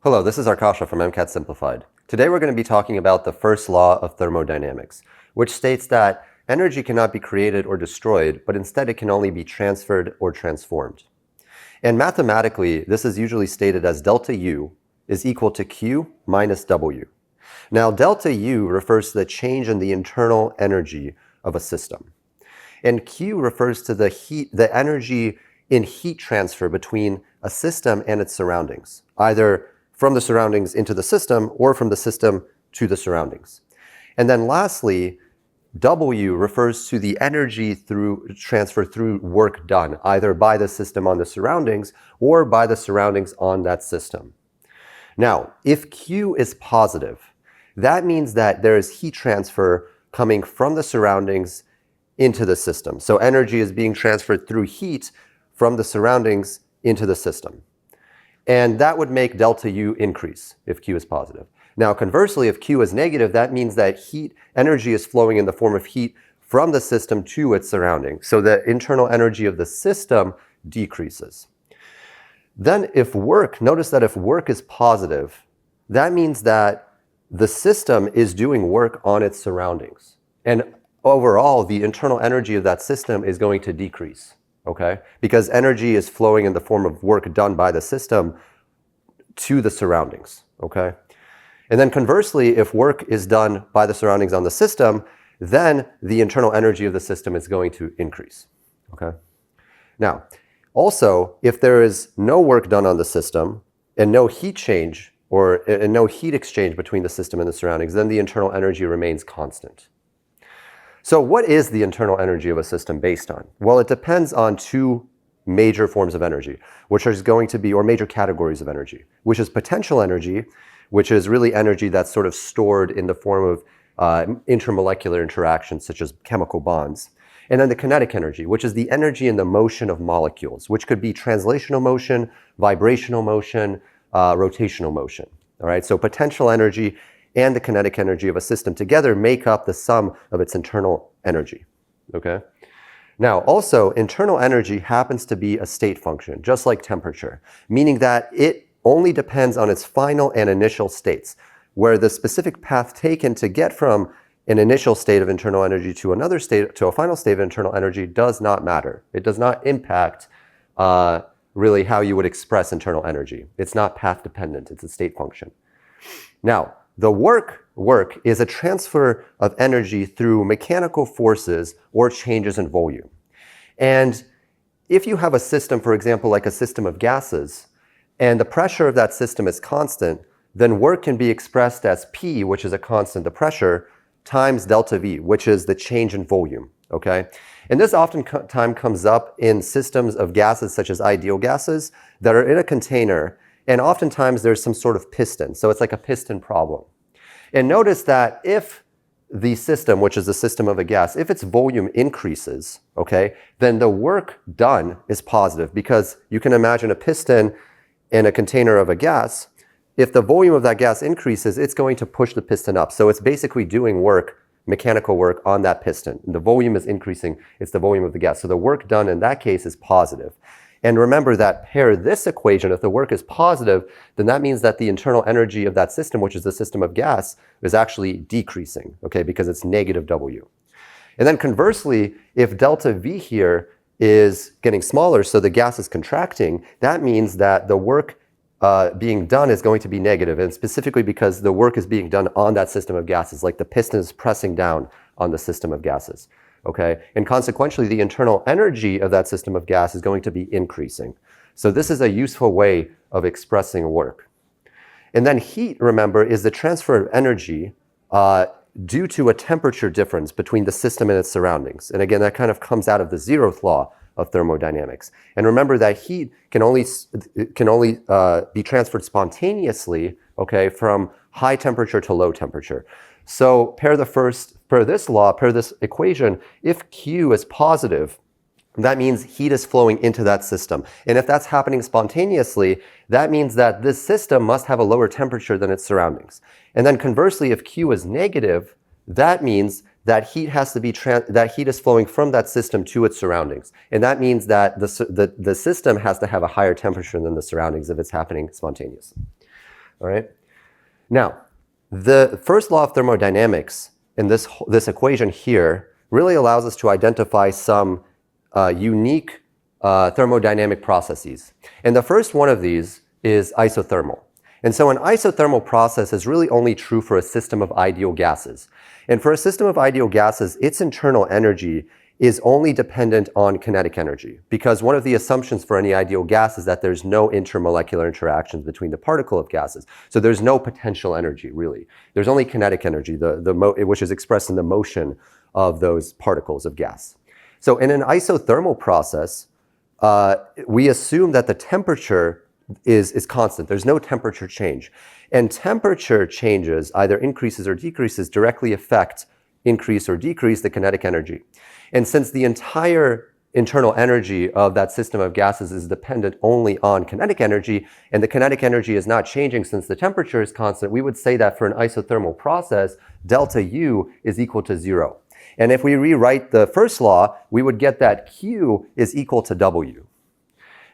Hello, this is Arkasha from MCAT Simplified. Today we're going to be talking about the first law of thermodynamics, which states that energy cannot be created or destroyed, but instead it can only be transferred or transformed. And mathematically, this is usually stated as delta U is equal to Q minus W. Now, delta U refers to the change in the internal energy of a system. And Q refers to the energy in heat transfer between a system and its surroundings, either from the surroundings into the system or from the system to the surroundings. And then lastly, W refers to the energy transfer through work done, either by the system on the surroundings or by the surroundings on that system. Now, if Q is positive, that means that there is heat transfer coming from the surroundings into the system. So energy is being transferred through heat from the surroundings into the system. And that would make delta U increase if Q is positive. Now, conversely, if Q is negative, that means that energy is flowing in the form of heat from the system to its surroundings. So the internal energy of the system decreases. Then notice that if work is positive, that means that the system is doing work on its surroundings. And overall, the internal energy of that system is going to decrease. Okay? Because energy is flowing in the form of work done by the system to the surroundings. Okay? And then conversely, if work is done by the surroundings on the system, then the internal energy of the system is going to increase. Okay? Now, also, if there is no work done on the system and no heat change and no heat exchange between the system and the surroundings, then the internal energy remains constant. So what is the internal energy of a system based on? Well, it depends on two major forms of energy, which is going to be, or major categories of energy, which is potential energy, which is really energy that's sort of stored in the form of intermolecular interactions, such as chemical bonds. And then the kinetic energy, which is the energy in the motion of molecules, which could be translational motion, vibrational motion, rotational motion. All right, so potential energy and the kinetic energy of a system together make up the sum of its internal energy, okay? Now, also, internal energy happens to be a state function, just like temperature, meaning that it only depends on its final and initial states, where the specific path taken to get from an initial state of internal energy to another state, to a final state of internal energy does not matter. It does not impact really how you would express internal energy. It's not path dependent, it's a state function. Now, the work is a transfer of energy through mechanical forces or changes in volume. And if you have a system, for example, like a system of gases, and the pressure of that system is constant, then work can be expressed as P, which is a constant, the pressure, times delta V, which is the change in volume, okay? And this oftentimes comes up in systems of gases such as ideal gases that are in a container, and oftentimes there's some sort of piston. So it's like a piston problem. And notice that if the system, which is the system of a gas, if its volume increases, okay, then the work done is positive, because you can imagine a piston in a container of a gas. If the volume of that gas increases, it's going to push the piston up. So it's basically doing work, mechanical work on that piston. The volume is increasing, it's the volume of the gas. So the work done in that case is positive. And remember that pair this equation, if the work is positive, then that means that the internal energy of that system, which is the system of gas, is actually decreasing, okay, because it's negative W. And then conversely, if delta V here is getting smaller, so the gas is contracting, that means that the work being done is going to be negative, and specifically because the work is being done on that system of gases, like the piston is pressing down on the system of gases. Okay, and consequently, the internal energy of that system of gas is going to be increasing. So this is a useful way of expressing work. And then heat, remember, is the transfer of energy due to a temperature difference between the system and its surroundings. And again, that kind of comes out of the zeroth law of thermodynamics. And remember that heat can only be transferred spontaneously, okay, from high temperature to low temperature. So pair this equation, if Q is positive, that means heat is flowing into that system. And if that's happening spontaneously, that means that this system must have a lower temperature than its surroundings. And then conversely, if Q is negative, that means that heat is flowing from that system to its surroundings. And that means that the system has to have a higher temperature than the surroundings if it's happening spontaneously. all right? Now, the first law of thermodynamics in this equation here really allows us to identify some unique thermodynamic processes. And the first one of these is isothermal. And so an isothermal process is really only true for a system of ideal gases. And for a system of ideal gases, its internal energy is only dependent on kinetic energy, because one of the assumptions for any ideal gas is that there's no intermolecular interactions between the particle of gases. So there's no potential energy, really. There's only kinetic energy, which is expressed in the motion of those particles of gas. So in an isothermal process, we assume that the temperature is constant. There's no temperature change. And temperature changes, either increases or decreases, directly affect increase or decrease the kinetic energy. And since the entire internal energy of that system of gases is dependent only on kinetic energy, and the kinetic energy is not changing since the temperature is constant, we would say that for an isothermal process, delta U is equal to 0. And if we rewrite the first law, we would get that Q is equal to W.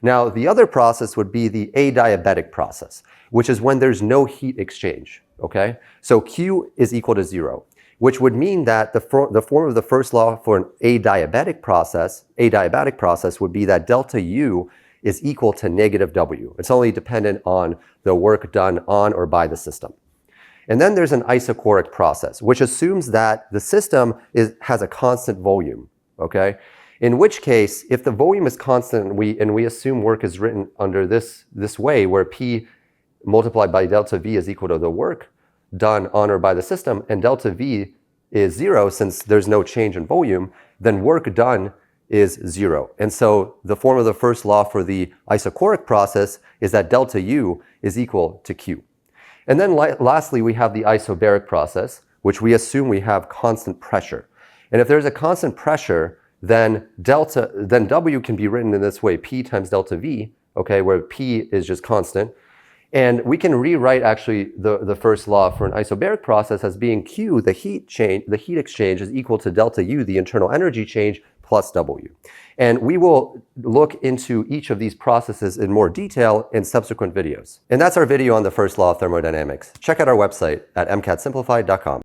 Now, the other process would be the adiabatic process, which is when there's no heat exchange, okay? So Q is equal to 0, which would mean that the form of the first law for an adiabatic process would be that delta U is equal to negative W. It's only dependent on the work done on or by the system. And then there's an isochoric process, which assumes that the system has a constant volume, okay? In which case, if the volume is constant and we assume work is written under this way, where P multiplied by delta V is equal to the work done on or by the system, and delta V is 0 since there's no change in volume, then work done is 0. And so the form of the first law for the isochoric process is that delta U is equal to Q. And then lastly, we have the isobaric process, which we assume we have constant pressure. And if there's a constant pressure, then W can be written in this way, P times delta V, okay, where P is just constant. And we can rewrite actually the first law for an isobaric process as being Q, the heat exchange, is equal to delta U, the internal energy change, plus W. And we will look into each of these processes in more detail in subsequent videos. And that's our video on the first law of thermodynamics. Check out our website at mcatsimplified.com.